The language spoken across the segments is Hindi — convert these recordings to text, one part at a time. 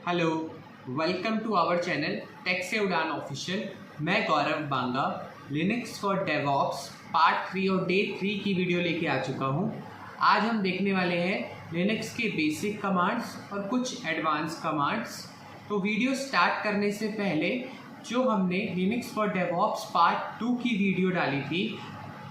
Hello, welcome to our channel tech से उड़ान ऑफिशियल। मैं Gaurav Banga Linux for DevOps part 3 और डे 3 की वीडियो लेके आ चुका हूँ। आज हम देखने वाले हैं लिनक्स के बेसिक कमांड्स और कुछ एडवांस कमांड्स। तो वीडियो स्टार्ट करने से पहले जो हमने लिनक्स फॉर डेवऑप्स पार्ट 2 की वीडियो डाली थी,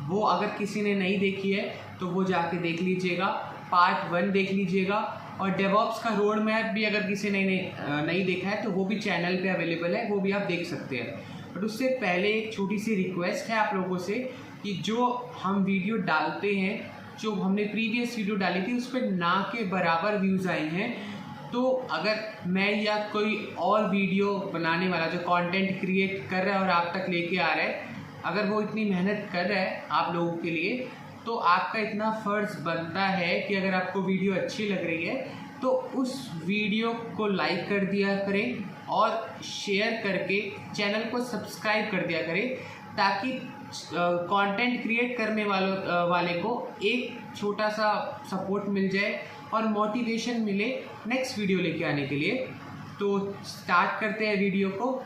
वो अगर किसी ने नहीं देखी है तो वो जाके देख लीजिएगा, पार्ट 1 देख लीजिएगा। और डेवऑप्स का रोड मैप भी अगर किसी ने नहीं देखा है तो वो भी चैनल पे अवेलेबल है, वो भी आप देख सकते हैं। बट उससे पहले एक छोटी सी रिक्वेस्ट है आप लोगों से कि जो हम वीडियो डालते हैं, जो हमने प्रीवियस वीडियो डाली थी उस पर ना के बराबर व्यूज़ आए हैं। तो अगर मैं या कोई और वीडियो बनाने वाला जो कंटेंट क्रिएट कर रहा है और आप तक लेके आ रहा है, अगर वो इतनी मेहनत कर रहा है आप लोगों के लिए, तो आपका इतना फ़र्ज़ बनता है कि अगर आपको वीडियो अच्छी लग रही है तो उस वीडियो को लाइक कर दिया करें और शेयर करके चैनल को सब्सक्राइब कर दिया करें, ताकि कंटेंट क्रिएट करने वाले को एक छोटा सा सपोर्ट मिल जाए और मोटिवेशन मिले नेक्स्ट वीडियो लेके आने के लिए। तो स्टार्ट करते हैं वीडियो को,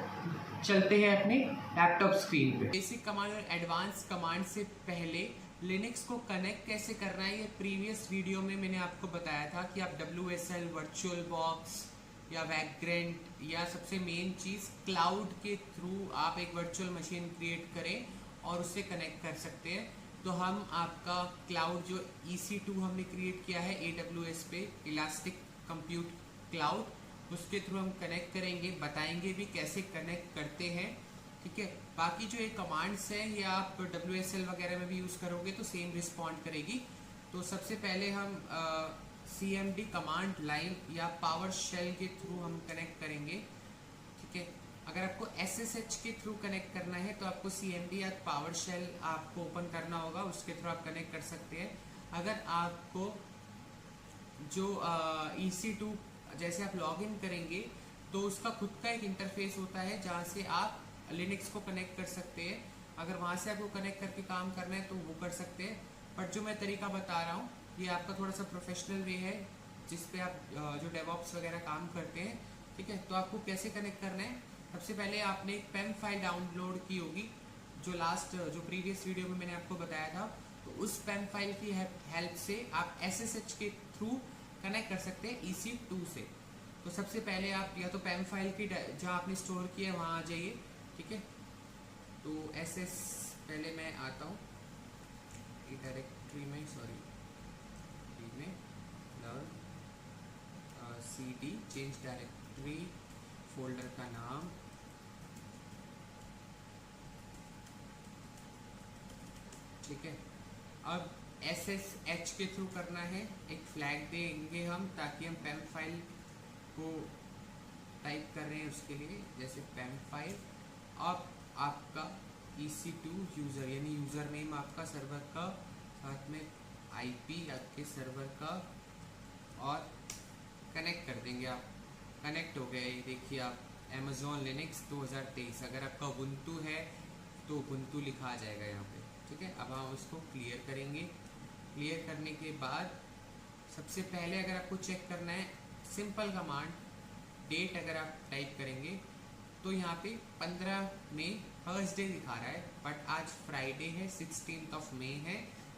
चलते हैं अपने लैपटॉप स्क्रीन पे। बेसिक कमांड और एडवांस कमांड से पहले लिनक्स को कनेक्ट कैसे करना है, ये प्रीवियस वीडियो में मैंने आपको बताया था कि आप WSL, वर्चुअल बॉक्स या वैग्रेंट या सबसे मेन चीज़ क्लाउड के थ्रू आप एक वर्चुअल मशीन क्रिएट करें और उससे कनेक्ट कर सकते हैं। तो हम आपका क्लाउड जो EC2 हमने क्रिएट किया है AWS पे, इलास्टिक कंप्यूट क्लाउड, उसके थ्रू हम कनेक्ट करेंगे, बताएंगे भी कैसे कनेक्ट करते हैं। ठीक है, बाकी जो ये कमांड्स हैं ये आप WSL वगैरह में भी यूज़ करोगे तो सेम रिस्पॉन्ड करेगी। तो सबसे पहले हम CMD कमांड लाइन या पावर शेल के थ्रू हम कनेक्ट करेंगे। ठीक है, अगर आपको SSH के थ्रू कनेक्ट करना है तो आपको CMD या पावर शेल आपको ओपन करना होगा, उसके थ्रू आप कनेक्ट कर सकते हैं। अगर आपको जो EC2 जैसे आप लॉगिन करेंगे तो उसका खुद का एक इंटरफेस होता है जहाँ से आप लिनक्स को कनेक्ट कर सकते हैं। अगर वहाँ से आपको कनेक्ट करके काम करना है तो वो कर सकते हैं। बट जो मैं तरीका बता रहा हूँ ये आपका थोड़ा सा प्रोफेशनल वे है, जिस पे आप जो डेवऑप्स वगैरह काम करते हैं। ठीक है, तो आपको कैसे कनेक्ट करना है, सबसे पहले आपने एक पेन फाइल डाउनलोड की होगी, जो प्रीवियस वीडियो में मैंने आपको बताया था। तो उस पेन फाइल की हेल्प से आप SSH के थ्रू कनेक्ट कर सकते हैं EC2 से। तो सबसे पहले आप या तो पेन फाइल की जहाँ आपने स्टोर किया है वहाँ आ जाइए। ठीक है, तो पहले मैं आता हूँ डायरेक्टरी में, CD चेंज डायरेक्टरी, फोल्डर का नाम, ठीक है। अब SSH के थ्रू करना है, एक फ्लैग देंगे हम ताकि हम पेम फाइल को टाइप कर रहे हैं उसके लिए, जैसे पेम फाइल। अब आपका EC2 यूज़र यानी यूज़र नेम आपका सर्वर का, साथ में IP आपके सर्वर का, और कनेक्ट कर देंगे आप। कनेक्ट हो गया, ये देखिए आप Amazon Linux 2023। अगर आपका Ubuntu है तो Ubuntu लिखा आ जाएगा यहाँ पे। ठीक है, अब हम उसको क्लियर करेंगे। क्लियर करने के बाद सबसे पहले अगर आपको चेक करना है सिंपल कमांड डेट, अगर आप टाइप करेंगे तो यहाँ पे 15 मई थर्सडे दिखा रहा है, बट आज फ्राइडे है, 16 मई है।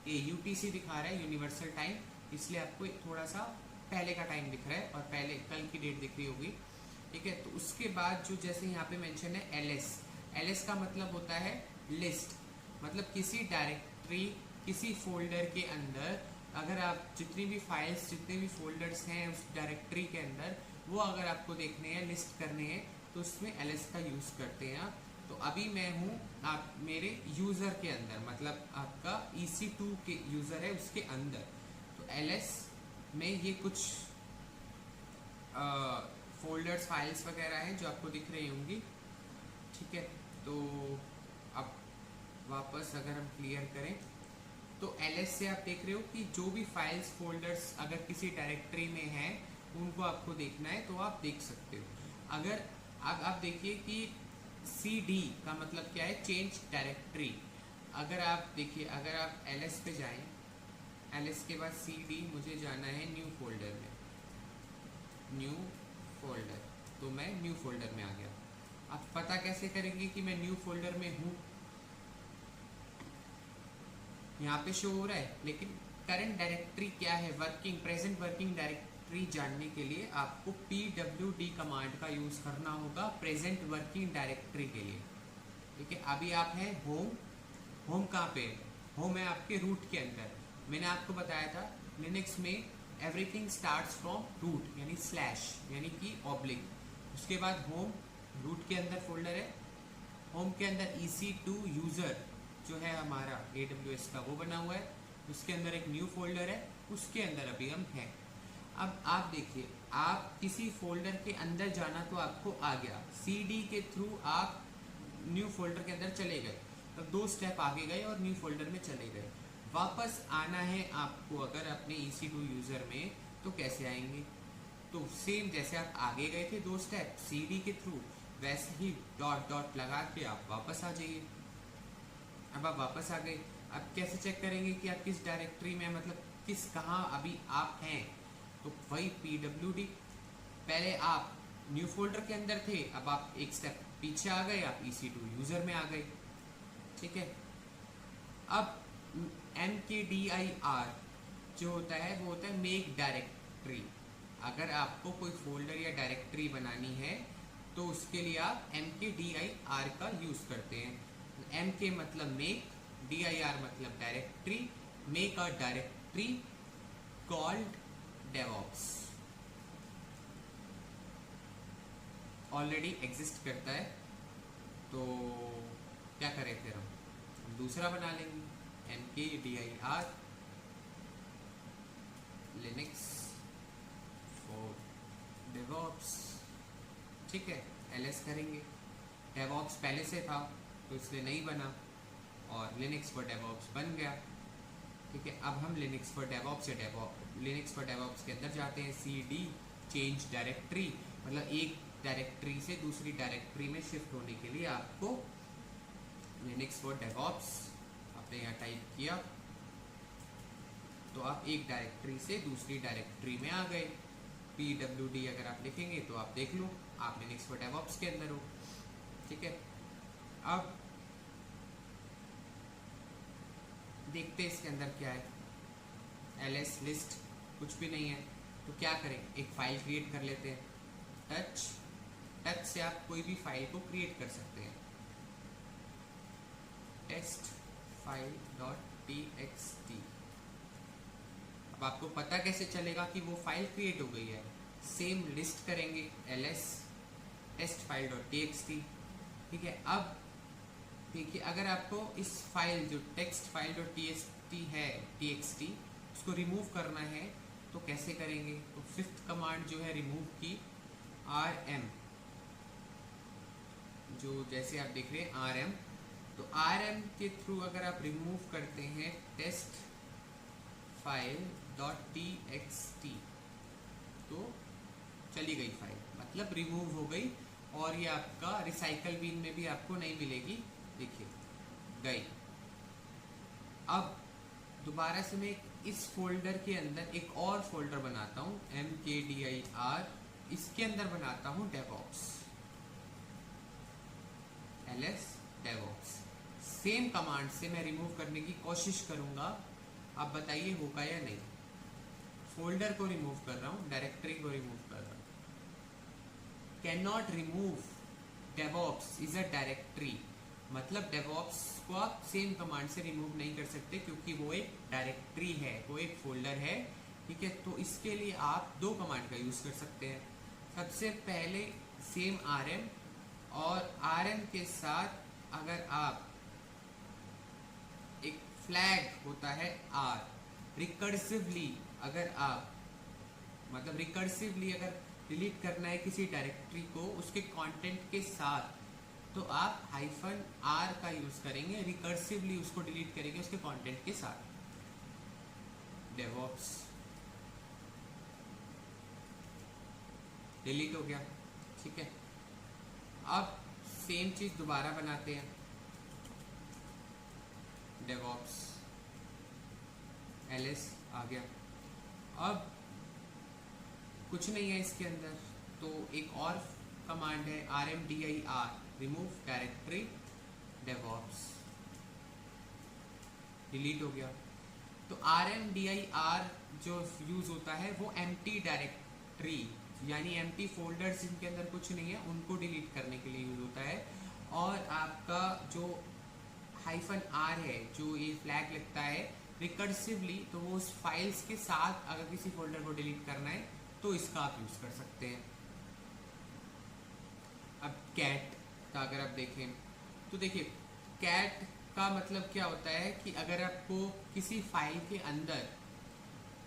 ये UTC दिखा रहा है, यूनिवर्सल टाइम, इसलिए आपको थोड़ा सा पहले का टाइम दिख रहा है और पहले कल की डेट दिख रही होगी। ठीक है, तो उसके बाद जो जैसे यहाँ पे मेंशन है LS का मतलब होता है लिस्ट, मतलब किसी डायरेक्टरी, किसी फोल्डर के अंदर अगर आप जितनी भी फाइल्स, जितने भी फोल्डर्स हैं उस डायरेक्टरी के अंदर, वो अगर आपको देखने हैं, लिस्ट करने हैं, तो उसमें LS का यूज़ करते हैं आप। तो अभी मैं हूँ आप मेरे यूज़र के अंदर, मतलब आपका EC2 के यूज़र है उसके अंदर। तो LS में ये कुछ फोल्डर्स, फाइल्स वगैरह हैं जो आपको दिख रही होंगी। ठीक है, तो अब वापस अगर हम क्लियर करें तो LS से आप देख रहे हो कि जो भी फाइल्स, फोल्डर्स अगर किसी डायरेक्टरी में हैं उनको आपको देखना है तो आप देख सकते हो। अगर आप देखिए कि CD का मतलब क्या है, चेंज डायरेक्टरी। अगर आप देखिए, अगर आप LS पे जाएं, LS के बाद CD, मुझे जाना है न्यू फोल्डर में, न्यू फोल्डर। तो मैं न्यू फोल्डर में आ गया। अब पता कैसे करेंगे कि मैं न्यू फोल्डर में हूँ? यहाँ पे शो हो रहा है, लेकिन करंट डायरेक्टरी क्या है, प्रेजेंट वर्किंग डायरेक्टरी जानने के लिए आपको pwd कमांड का यूज़ करना होगा प्रेजेंट वर्किंग डायरेक्टरी के लिए। ठीक है, अभी आप हैं होम। होम कहाँ पे? होम है आपके रूट के अंदर। मैंने आपको बताया था लिनक्स में एवरीथिंग स्टार्ट्स फ्रॉम रूट, यानी स्लैश यानी कि ऑब्लिक, उसके बाद होम, रूट के अंदर फोल्डर है। होम के अंदर EC2 यूज़र जो है हमारा AWS का वो बना हुआ है, उसके अंदर एक न्यू फोल्डर है, उसके अंदर अभी हम हैं। अब आप देखिए, आप किसी फोल्डर के अंदर जाना तो आपको आ गया, CD के थ्रू आप न्यू फोल्डर के अंदर चले गए, तो 2 स्टेप आगे गए और न्यू फोल्डर में चले गए। वापस आना है आपको अगर अपने EC2 यूज़र में, तो कैसे आएंगे? तो सेम जैसे आप आगे गए थे 2 स्टेप CD के थ्रू, वैसे ही डॉट डॉट लगा के आप वापस आ जाइए। अब आप वापस आ गए, अब कैसे चेक करेंगे कि आप किस डायरेक्टरी में, मतलब कहाँ अभी आप हैं? तो वही pwd, पहले आप न्यू फोल्डर के अंदर थे, अब आप एक स्टेप पीछे आ गए, आप EC2 यूज़र में आ गए। ठीक है, अब mkdir जो होता है वो होता है मेक डायरेक्टरी। अगर आपको कोई फोल्डर या डायरेक्टरी बनानी है तो उसके लिए आप mkdir का यूज़ करते हैं। mk मतलब मेक, dir मतलब directory, make a directory called DevOps. Already exist करता है, तो क्या करें फिर हम दूसरा बना लेंगे, mkdir लिनक्स फॉर डेवऑप्स। ठीक है, ls करेंगे। डेवऑप्स पहले से था तो इसलिए नहीं बना, और लिनक्स फॉर डेवऑप्स बन गया। ठीक है, अब हम लिनक्स फॉर डेवऑप्स के अंदर जाते हैं। cd चेंज डायरेक्टरी, मतलब एक डायरेक्टरी से दूसरी डायरेक्टरी में शिफ्ट होने के लिए आपको लिनक्स फॉर डेवऑप्स आपने यहाँ टाइप किया तो आप एक डायरेक्टरी से दूसरी डायरेक्टरी में आ गए। pwd अगर आप लिखेंगे तो आप देख लो आप लिनक्स फॉर डेवऑप्स के अंदर हो। ठीक है, अब देखते हैं इसके अंदर क्या है। ls लिस्ट कुछ भी नहीं है, तो क्या करें, एक फाइल क्रिएट कर लेते हैं। टच से आप कोई भी फाइल को क्रिएट कर सकते हैं। Test file .txt। अब आपको पता कैसे चलेगा कि वो फाइल क्रिएट हो गई है? सेम लिस्ट करेंगे ls टेस्ट फाइल .txt। ठीक है, अब देखिए अगर आपको इस फाइल जो टेक्स्ट फाइल .txt है txt उसको रिमूव करना है तो कैसे करेंगे? तो 5th कमांड जो है रिमूव की, rm, जो जैसे आप देख रहे हैं rm, तो rm के थ्रू अगर आप रिमूव करते हैं टेस्ट फाइल .txt तो चली गई फाइल, मतलब रिमूव हो गई, और ये आपका रिसाइकल बिन में भी आपको नहीं मिलेगी। देखिए गई। अब दोबारा से मैं इस फोल्डर के अंदर एक और फोल्डर बनाता हूँ mkdir, इसके अंदर बनाता हूँ DevOps, ls DevOps. Same command से मैं रिमूव करने की कोशिश करूंगा, आप बताइए होगा या नहीं। फोल्डर को रिमूव कर रहा हूँ, डायरेक्टरी को रिमूव कर रहा हूँ। Can not remove DevOps is a directory, मतलब डेवऑप्स को आप सेम कमांड से रिमूव नहीं कर सकते क्योंकि वो एक डायरेक्टरी है, वो एक फोल्डर है। ठीक है, तो इसके लिए आप 2 कमांड का यूज़ कर सकते हैं। सबसे पहले सेम rm, और rm के साथ अगर आप एक फ्लैग होता है r, रिकर्सिवली अगर आप, मतलब रिकर्सिवली अगर डिलीट करना है किसी डायरेक्टरी को उसके कंटेंट के साथ, तो आप -r का यूज़ करेंगे, रिकर्सिवली उसको डिलीट करेंगे उसके कंटेंट के साथ। डेवऑप्स डिलीट हो गया। ठीक है, अब सेम चीज़ दोबारा बनाते हैं, डेवऑप्स ls आ गया। अब कुछ नहीं है इसके अंदर, तो एक और कमांड है rmdir remove directory DevOps, delete हो गया। तो rmdir जो यूज होता है वो एम्प्टी डायरेक्टरी यानी एम्प्टी फोल्डर्स जिनके अंदर कुछ नहीं है उनको डिलीट करने के लिए यूज होता है। और आपका जो -r है, जो ये फ्लैग लगता है रिकर्सिवली, तो वो उस फाइल्स के साथ अगर किसी फोल्डर को डिलीट करना है तो इसका आप यूज कर सकते हैं। अब कैट का अगर आप देखें तो देखिए कैट का मतलब क्या होता है कि अगर आपको किसी फाइल के अंदर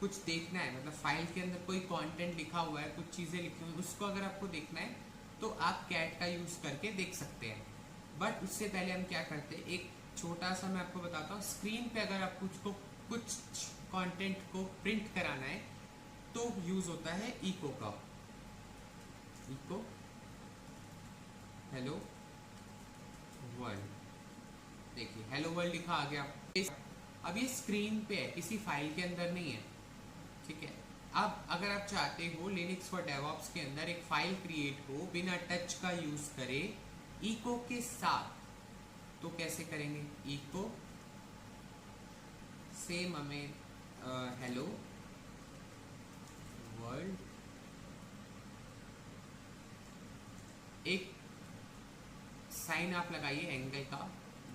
कुछ देखना है, मतलब फाइल के अंदर कोई कंटेंट लिखा हुआ है, कुछ चीज़ें लिखी हुई, उसको अगर आपको देखना है तो आप कैट का यूज़ करके देख सकते हैं। बट उससे पहले हम क्या करते हैं, एक छोटा सा मैं आपको बताता हूँ। स्क्रीन पे अगर आप कुछ कंटेंट को प्रिंट कराना है तो यूज़ होता है इको का। इको हेलो वर्ल्ड, देखिए हेलो वर्ल्ड लिखा आ गया। अब ये स्क्रीन पे है, किसी फाइल के अंदर नहीं है, ठीक है। अब अगर आप चाहते हो लिनक्स फॉर डेवऑप्स के अंदर एक फाइल क्रिएट हो बिना टच का यूज करे इको के साथ, तो कैसे करेंगे? इको सेम हमें हेलो वर्ल्ड, एक साइन आप लगाइए एंगल का,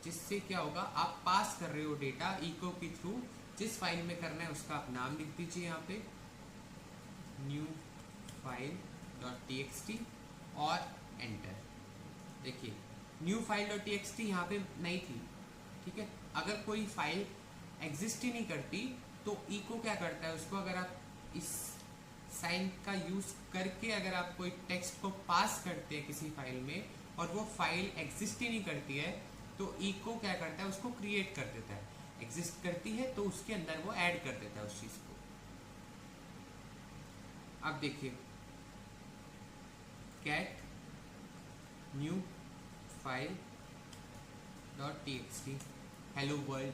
जिससे क्या होगा, आप पास कर रहे हो डेटा इको के थ्रू। जिस फाइल में करना है उसका आप नाम लिख दीजिए यहाँ पे न्यू फाइल .txt और एंटर। देखिए न्यू फाइल .txt यहाँ पे नहीं थी, ठीक है। अगर कोई फाइल एग्जिस्ट ही नहीं करती तो इको क्या करता है, उसको अगर आप इस साइन का यूज करके अगर आप कोई टेक्स्ट को पास करते हैं किसी फाइल में और वो फाइल एग्जिस्ट ही नहीं करती है तो इको क्या करता है, उसको क्रिएट कर देता है। एग्जिस्ट करती है तो उसके अंदर वो ऐड कर देता है उस चीज को। अब देखिए cat new file .txt hello world,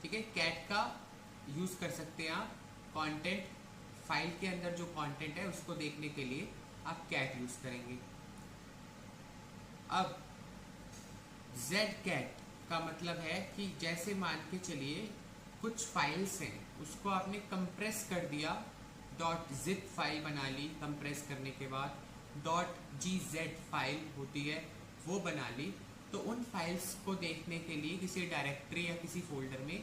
ठीक है। कैट का यूज कर सकते हैं आप कंटेंट, फाइल के अंदर जो कंटेंट है उसको देखने के लिए आप कैट यूज करेंगे। अब zcat का मतलब है कि जैसे मान के चलिए कुछ फाइल्स हैं, उसको आपने कंप्रेस कर दिया, .zip फाइल बना ली, कंप्रेस करने के बाद .gz फाइल होती है वो बना ली, तो उन फाइल्स को देखने के लिए किसी डायरेक्टरी या किसी फोल्डर में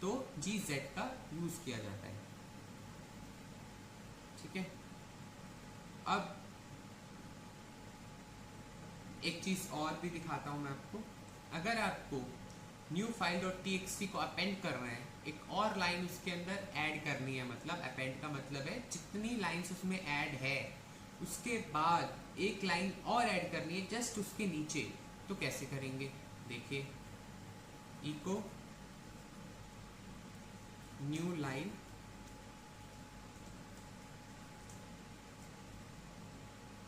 तो gz का यूज किया जाता है, ठीक है। अब एक चीज और भी दिखाता हूं मैं आपको। अगर आपको न्यू फाइल .txt को अपेंड कर रहे हैं, एक और लाइन उसके अंदर ऐड करनी है, मतलब अपेंड का मतलब है जितनी लाइंस उसमें ऐड है उसके बाद एक लाइन और ऐड करनी है जस्ट उसके नीचे, तो कैसे करेंगे? देखिए इको न्यू लाइन,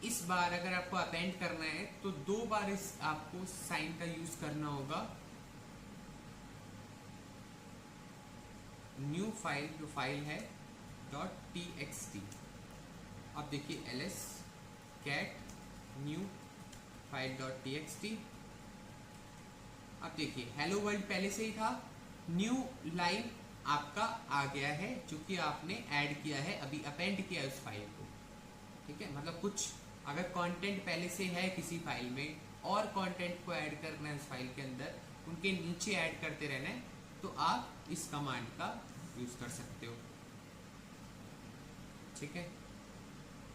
इस बार अगर आपको अपेंड करना है तो 2 बार इस आपको साइन का यूज करना होगा। न्यू फाइल जो फाइल है .txt, अब देखिए ls cat new file .txt, अब देखिए हेलो वर्ल्ड पहले से ही था, न्यू लाइन आपका आ गया है जो कि आपने ऐड किया है, अभी अपेंड किया है उस फाइल को, ठीक है। मतलब कुछ अगर कंटेंट पहले से है किसी फाइल में और कंटेंट को ऐड करना है उस फाइल के अंदर, उनके नीचे ऐड करते रहना है, तो आप इस कमांड का यूज कर सकते हो, ठीक है।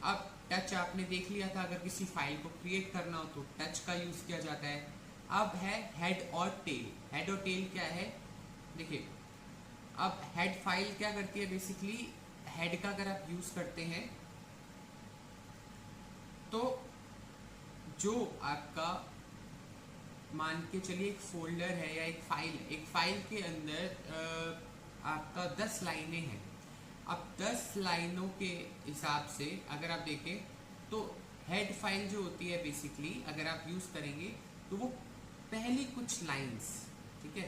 अब टच आपने देख लिया था, अगर किसी फाइल को क्रिएट करना हो तो टच का यूज किया जाता है। अब है हेड और टेल। हेड और टेल क्या है? देखिए अब हेड फाइल क्या करती है, बेसिकली हेड का अगर आप यूज करते हैं तो जो आपका मान के चलिए एक फोल्डर है या एक फाइल के अंदर आपका 10 लाइनें हैं। अब 10 लाइनों के हिसाब से अगर आप देखें तो हेड फाइल जो होती है बेसिकली अगर आप यूज करेंगे तो वो पहली कुछ लाइंस, ठीक है,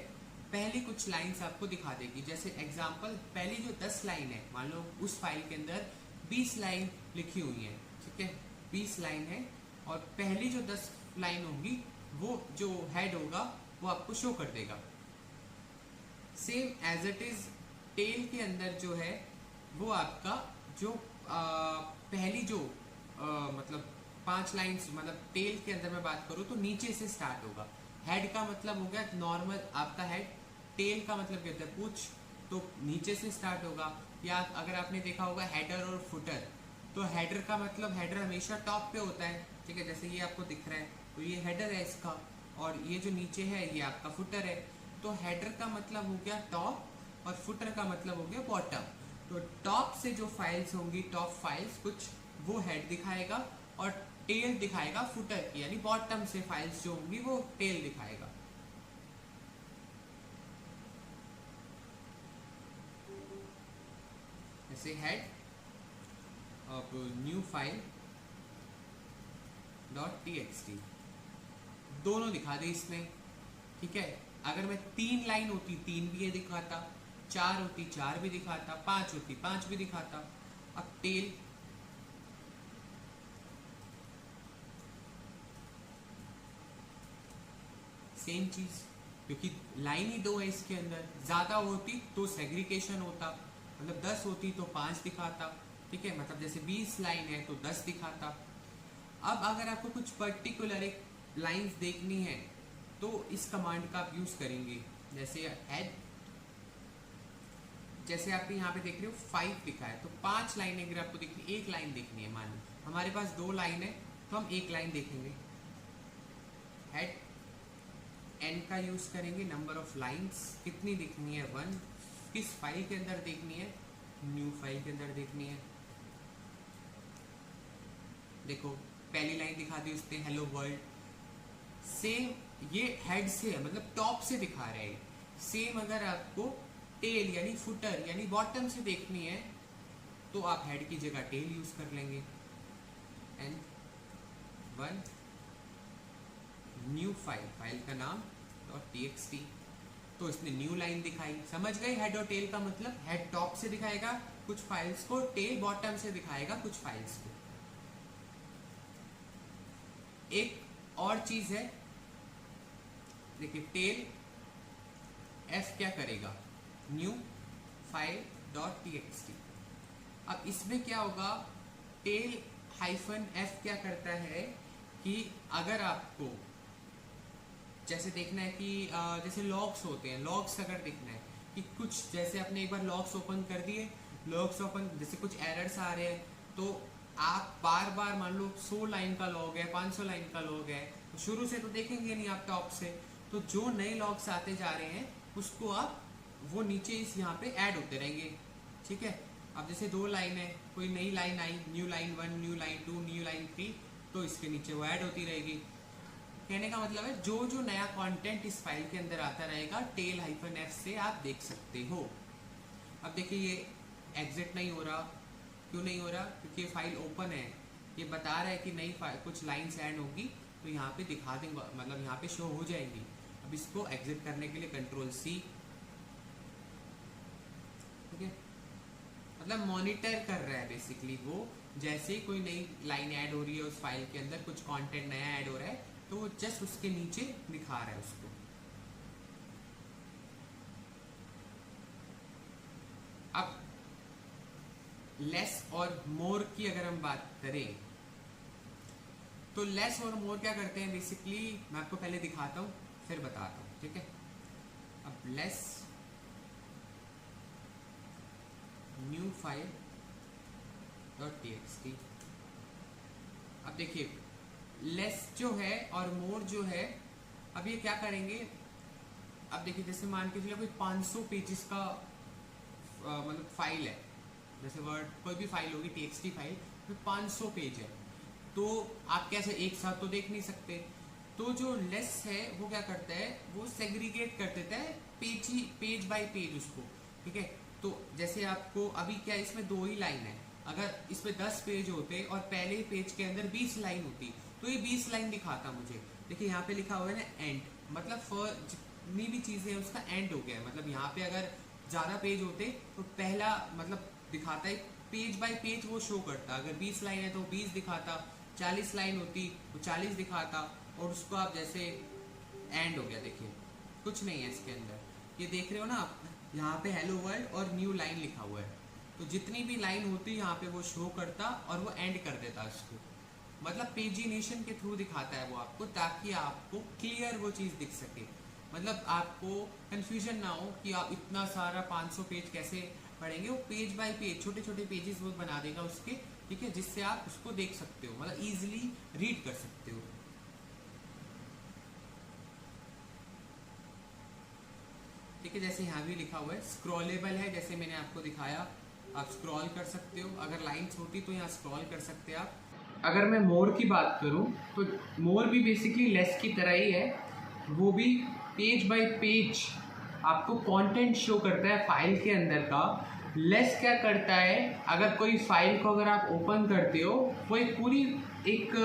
पहली कुछ लाइंस आपको दिखा देगी। जैसे एग्जांपल पहली जो 10 लाइन है, मान लो उस फाइल के अंदर 20 लाइन लिखी हुई है, ठीक है, 20 लाइन है और पहली जो 10 लाइन होंगी वो जो हेड होगा वो आपको शो कर देगा। Same as it is tail के अंदर जो है वो आपका जो पहली जो मतलब 5 लाइन्स, मतलब टेल के अंदर मैं बात करूँ तो नीचे से स्टार्ट होगा। हेड का मतलब हो गया नॉर्मल आपका हेड, टेल का मतलब क्या होता है पूंछ, तो नीचे से स्टार्ट होगा। या अगर आपने देखा होगा हेडर और फुटर, तो हेडर का मतलब हेडर हमेशा टॉप पे होता है, ठीक है, जैसे ये आपको दिख रहा है तो ये हेडर है इसका, और ये जो नीचे है ये आपका फुटर है। तो हेडर का मतलब हो गया टॉप और फुटर का मतलब हो गया बॉटम। तो टॉप से जो फाइल्स होंगी, टॉप फाइल्स कुछ, वो हेड दिखाएगा, और टेल दिखाएगा फुटर की, यानी बॉटम से फाइल्स जो होंगी वो टेल दिखाएगा। जैसे हेड, अब न्यू फाइल .txt दोनों दिखा दे इसमें, ठीक है। अगर मैं 3 लाइन होती 3 भी ये दिखाता, 4 होती 4 भी दिखाता, 5 होती 5 भी दिखाता। अब टेल, सेम चीज, क्योंकि लाइन ही 2 है इसके अंदर, ज्यादा होती तो सेग्रीगेशन होता, मतलब 10 होती तो 5 दिखाता, ठीक है, मतलब जैसे 20 लाइन है तो 10 दिखाता। अब अगर आपको कुछ पर्टिकुलर एक लाइंस देखनी है तो इस कमांड का आप यूज करेंगे। जैसे हेड, जैसे आप यहाँ पे देख रहे हो 5 लिखा है, तो 5 लाइन अगर आपको देखनी, एक लाइन देखनी है, मान लो हमारे पास 2 लाइन है तो हम एक लाइन देखेंगे। हेड एन का यूज करेंगे, नंबर ऑफ लाइंस कितनी देखनी है 1, किस फाइल के अंदर देखनी है, न्यू फाइल के अंदर देखनी है। देखो पहली लाइन दिखा दी उसने हेलो वर्ल्ड, सेम ये हेड से है, मतलब टॉप से दिखा रहे हैं। सेम अगर आपको टेल यानी फुटर यानी बॉटम से देखनी है तो आप हेड की जगह टेल यूज कर लेंगे। एंड 1 न्यू फाइल, फाइल का नाम .txt, तो इसने न्यू लाइन दिखाई। समझ गए हेड और टेल का मतलब, हेड टॉप से दिखाएगा कुछ फाइल्स को, टेल बॉटम से दिखाएगा कुछ फाइल्स को। एक और चीज है, देखिए टेल एफ क्या करेगा, न्यू फाइल .txt। अब इसमें क्या होगा, टेल -f क्या करता है कि अगर आपको जैसे देखना है कि जैसे लॉग्स होते हैं, लॉग्स अगर देखना है कि कुछ, जैसे आपने एक बार लॉग्स ओपन कर दिए, लॉग्स ओपन, जैसे कुछ एरर्स आ रहे हैं तो आप बार बार, मान लो 100 लाइन का लॉग है, 500 लाइन का लॉग है, तो शुरू से तो देखेंगे नहीं आप टॉप से, तो जो नए लॉग्स आते जा रहे हैं उसको आप वो नीचे इस यहाँ पे ऐड होते रहेंगे, ठीक है। अब जैसे 2 लाइन है, कोई नई लाइन आई, new line 1, new line 2, new line 3, तो इसके नीचे वो ऐड होती रहेगी। कहने का मतलब है जो जो नया कंटेंट इस फाइल के अंदर आता रहेगा, टेल -f से आप देख सकते हो। अब देखिए ये एग्जिट नहीं हो रहा, क्यों नहीं हो रहा, क्योंकि ये फाइल ओपन है, ये बता रहा है कि नई कुछ लाइन्स ऐड होगी, तो यहाँ पे दिखा देंगे, मतलब यहाँ पे शो हो जाएंगी। अब इसको एग्जिट करने के लिए Ctrl+C, ठीक है, मतलब मॉनिटर कर रहा है बेसिकली वो, जैसे ही कोई नई लाइन ऐड हो रही है उस फाइल के अंदर, कुछ कंटेंट नया ऐड हो रहा है, तो वो जस्ट उसके नीचे दिखा रहा है उसको। अब लेस और मोर की अगर हम बात करें तो लेस और मोर क्या करते हैं बेसिकली, मैं आपको पहले दिखाता हूं फिर बताता हूं, ठीक है। अब लेस न्यू फाइल .txt, अब देखिए लेस जो है और मोर जो है, अब ये क्या करेंगे, अब देखिए जैसे मान के चलिए कोई 500 पेजेस का मतलब फाइल है, जैसे वर्ड कोई भी फाइल होगी txt फाइल में 500 पेज है, तो आप कैसे एक साथ तो देख नहीं सकते, तो जो लेस है वो क्या करता है, वो सेग्रीगेट कर देता है पेज बाय पेज उसको, ठीक है। तो जैसे आपको अभी क्या इसमें 2 ही लाइन है, अगर इसमें 10 पेज होते और पहले ही पेज के अंदर 20 लाइन होती तो ये 20 लाइन दिखाता मुझे। देखिए यहाँ पे लिखा हुआ है ना एंड, मतलब जितनी भी चीजें हैं उसका एंड हो गया है, मतलब यहाँ पे अगर ज्यादा पेज होते तो पहला मतलब दिखाता है पेज बाय पेज वो शो करता, अगर 20 लाइन है तो 20 दिखाता, 40 लाइन होती वो 40 दिखाता, और उसको आप जैसे एंड हो गया, देखिए कुछ नहीं है इसके अंदर, ये देख रहे हो ना आप, यहाँ पे हेलो वर्ल्ड और न्यू लाइन लिखा हुआ है, तो जितनी भी लाइन होती यहाँ पे वो शो करता और वो एंड कर देता उसको, मतलब पेजिनेशन के थ्रू दिखाता है वो आपको, ताकि आपको क्लियर वो चीज़ दिख सके, मतलब आपको कंफ्यूजन ना हो कि आप इतना सारा 500 पेज कैसे पढ़ेंगे। वो पेज बाय पेज छोटे छोटे पेजेस वो बना देगा उसके, ठीक है, जिससे आप उसको देख सकते हो, मतलब इजीली रीड कर सकते हो। ठीक है, जैसे यहाँ भी लिखा हुआ है स्क्रॉलेबल है, जैसे मैंने आपको दिखाया, आप स्क्रॉल कर सकते हो, अगर लाइन्स होती तो यहाँ स्क्रॉल कर सकते हैं आप। अगर मैं मोर की बात करूँ तो मोर भी बेसिकली लेस की तरह ही है, वो भी पेज बाय पेज आपको कंटेंट शो करता है फाइल के अंदर का। लेस क्या करता है, अगर कोई फाइल को अगर आप ओपन करते हो, वो एक पूरी एक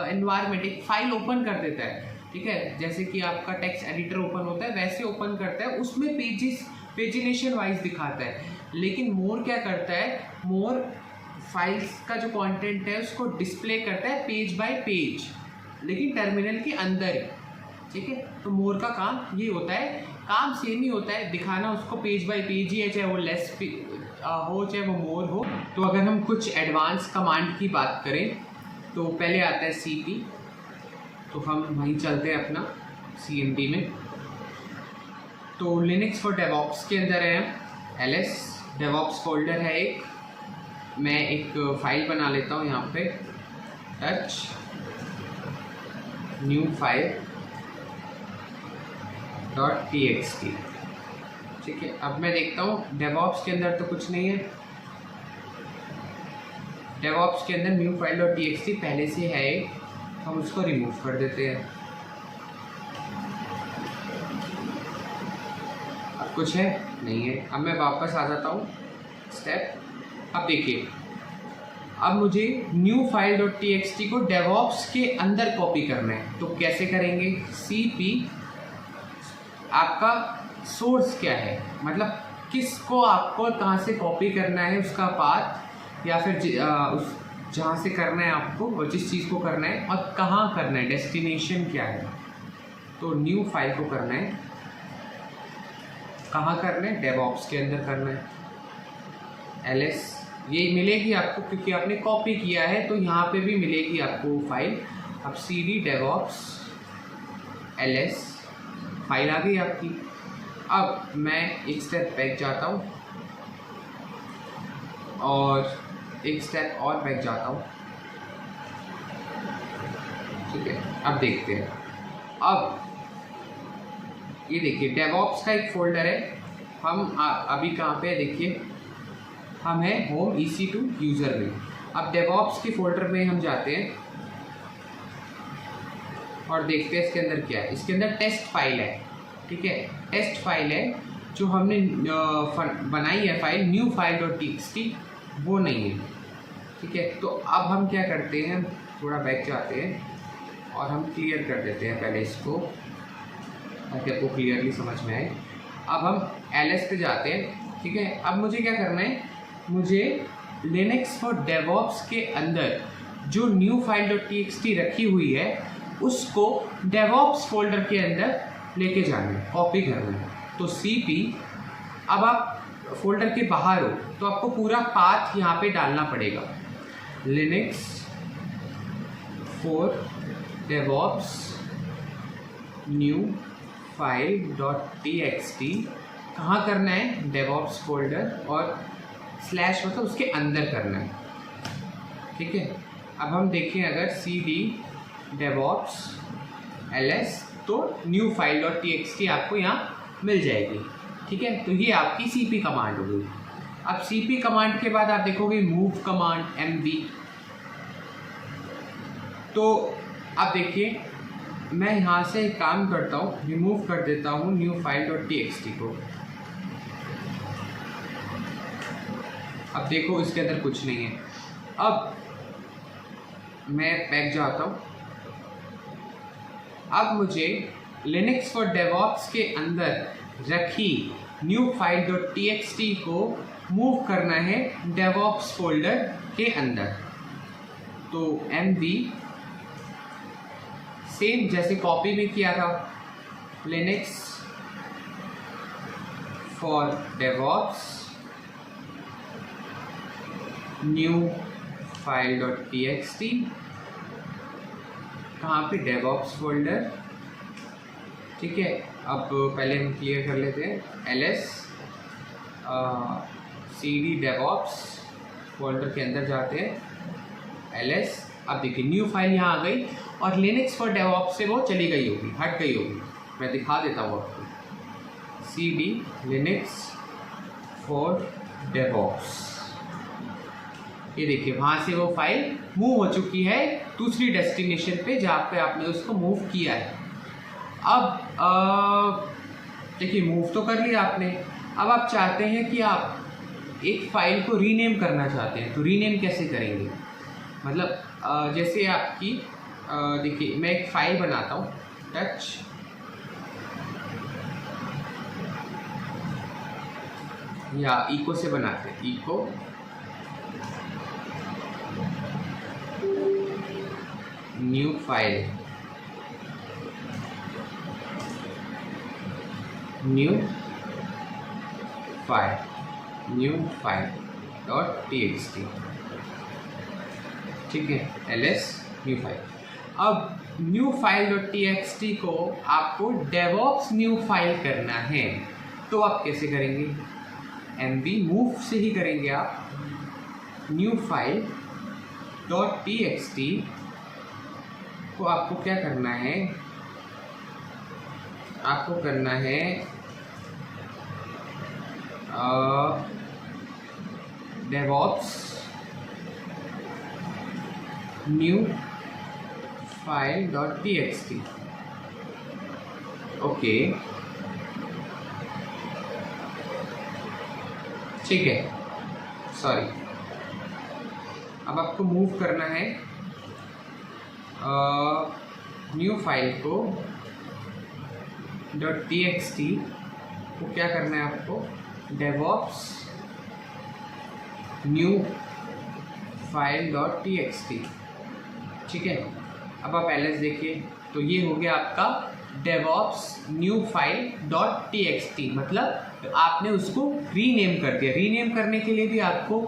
एनवायरनमेंट, एक फाइल ओपन कर देता है, ठीक है, जैसे कि आपका टेक्स्ट एडिटर ओपन होता है वैसे ओपन करता है, उसमें पेजिनेशन वाइज दिखाता है। लेकिन मोर क्या करता है, मोर फाइल्स का जो कंटेंट है उसको डिस्प्ले करता है पेज बाय पेज, लेकिन टर्मिनल के अंदर ही, ठीक है। तो मोर का काम ये होता है, काम सेम ही होता है, दिखाना उसको पेज बाय पेज ही है, चाहे वो लेस हो चाहे वो मोर हो। तो अगर हम कुछ एडवांस कमांड की बात करें तो पहले आता है cp, तो हम वहीं चलते हैं अपना cmd में। तो लिनक्स फॉर डेवॉप्स के अंदर है ls, डेवॉप्स फोल्डर है एक, मैं एक फाइल बना लेता हूँ यहाँ पे, टच न्यू फाइल .txt, ठीक है। अब मैं देखता हूँ डेवॉप्स के अंदर तो कुछ नहीं है, डेवॉप्स के अंदर न्यू फाइल .txt पहले से है, हम उसको रिमूव कर देते हैं। अब कुछ है नहीं है, अब मैं वापस आ जाता हूँ स्टेप। अब देखिए, अब मुझे न्यू फाइल .txt को डेवॉप्स के अंदर कॉपी करना है, तो कैसे करेंगे, cp आपका सोर्स क्या है, मतलब किसको आपको कहाँ से कॉपी करना है, उसका पाथ, या फिर जहाँ से करना है आपको, और जिस चीज़ को करना है और कहाँ करना है, डेस्टिनेशन क्या है। तो न्यू फाइल को करना है, कहाँ करना है, डेवॉप्स के अंदर करना है। ls ये मिलेगी आपको क्योंकि आपने कॉपी किया है, तो यहाँ पे भी मिलेगी आपको फाइल। अब cd डेवॉप्स ls, फाइल आ गई आपकी। अब मैं एक स्टेप बैक जाता हूँ और एक स्टेप और बैक जाता हूँ, ठीक है। अब देखते हैं, अब ये देखिए डेवॉप्स का एक फोल्डर है, हम अभी कहाँ पे है, देखिए हम हैं होम EC2 यूज़र में। अब डेवॉप्स के फोल्डर में हम जाते हैं और देखते हैं इसके अंदर क्या है। इसके अंदर टेस्ट फाइल है, ठीक है, टेस्ट फाइल है जो हमने बनाई है फाइल न्यू फाइल .txt, वो नहीं है, ठीक है। तो अब हम क्या करते हैं, थोड़ा बैक जाते हैं और हम क्लियर कर देते हैं पहले इसको, ताकि आपको क्लियरली समझ में आए। अब हम ls पे जाते हैं, ठीक है। अब मुझे क्या करना है, मुझे लिनक्स फॉर डेवॉप्स के अंदर जो न्यू फाइल .txt रखी हुई है उसको डेवॉप्स फोल्डर के अंदर लेके जाना है, कॉपी करना है। तो cp, अब आप फोल्डर के बाहर हो तो आपको पूरा पाथ यहाँ पे डालना पड़ेगा, Linux for DevOps new file .txt, कहाँ करना है, डेवॉप्स फोल्डर, और स्लैश मतलब उसके अंदर करना है, ठीक है। अब हम देखें अगर cd डेवॉप्स ls, तो न्यू फाइल .txt आपको यहाँ मिल जाएगी, ठीक है। तो ये आपकी cp कमांड हो गई। अब cp कमांड के बाद आप देखोगे मूव कमांड mv, तो अब देखिए मैं यहाँ से एक काम करता हूँ, रिमूव कर देता हूँ न्यू फाइल .txt को। अब देखो इसके अंदर कुछ नहीं है। अब मैं बैक जाता हूँ, अब मुझे लिनक्स फॉर डेवॉप्स के अंदर रखी न्यू फाइल .txt को मूव करना है डेवॉप्स फोल्डर के अंदर। तो mv सेम जैसे कॉपी में किया था, Linux for DevOps new file dot txt, कहाँ पे, डेवऑप्स फोल्डर। ठीक है, अब पहले हम क्लियर कर लेते हैं, ls cd डेवऑप्स फोल्डर के अंदर जाते हैं, ls। अब देखिए न्यू फाइल यहाँ आ गई और लिनक्स फॉर डेवऑप्स से वो चली गई होगी, हट गई होगी। मैं दिखा देता हूँ आपको, cd लिनक्स फॉर डेवऑप्स, ये देखिए वहाँ से वो फाइल मूव हो चुकी है दूसरी डेस्टिनेशन पे जहाँ पे आपने उसको मूव किया है। अब देखिए मूव तो कर लिया आपने, अब आप चाहते हैं कि आप एक फ़ाइल को रीनेम करना चाहते हैं, तो रीनेम कैसे करेंगे? मतलब जैसे आपकी देखिए मैं एक फ़ाइल बनाता हूँ, टच या इको से बनाते हैं, eco new file, new file dot txt। ठीक है, ls न्यू फाइल। अब न्यू फाइल डॉट txt को आपको डेवऑप्स न्यू फाइल करना है, तो आप कैसे करेंगे? mv मूव से ही करेंगे आप, न्यू फाइल डॉट txt को आपको क्या करना है, आपको करना है DevOps new file dot txt। Okay, ठीक है, सॉरी। अब आपको मूव करना है new file co dot txt को क्या करना है आपको, DevOps new file dot txt। ठीक है, अब आप ls देखिए, तो ये हो गया आपका DevOps new file dot txt, मतलब आपने उसको रीनेम कर दिया। रीनेम करने के लिए भी आपको